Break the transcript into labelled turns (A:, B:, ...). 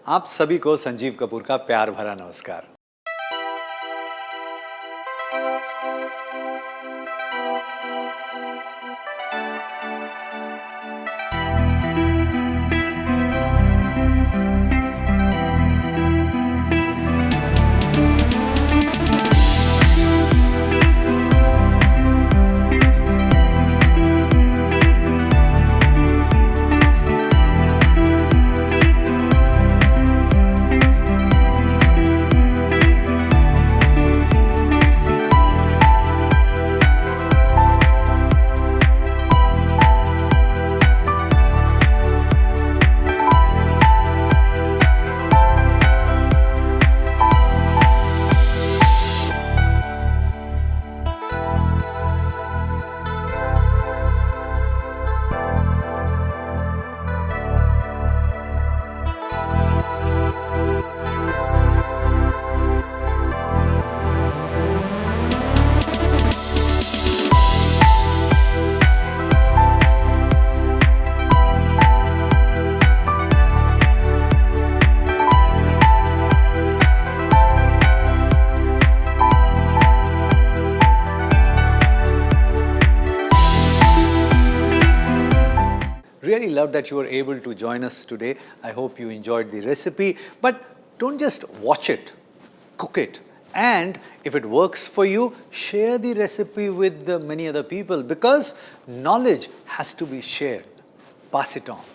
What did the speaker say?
A: आप सभी को संजीव कपूर का प्यार भरा नमस्कार। Really love that you were able to join us today. I hope you enjoyed the recipe. But don't just watch it, cook it. And if it works for you, share the recipe with many other people because knowledge has to be shared. Pass it on.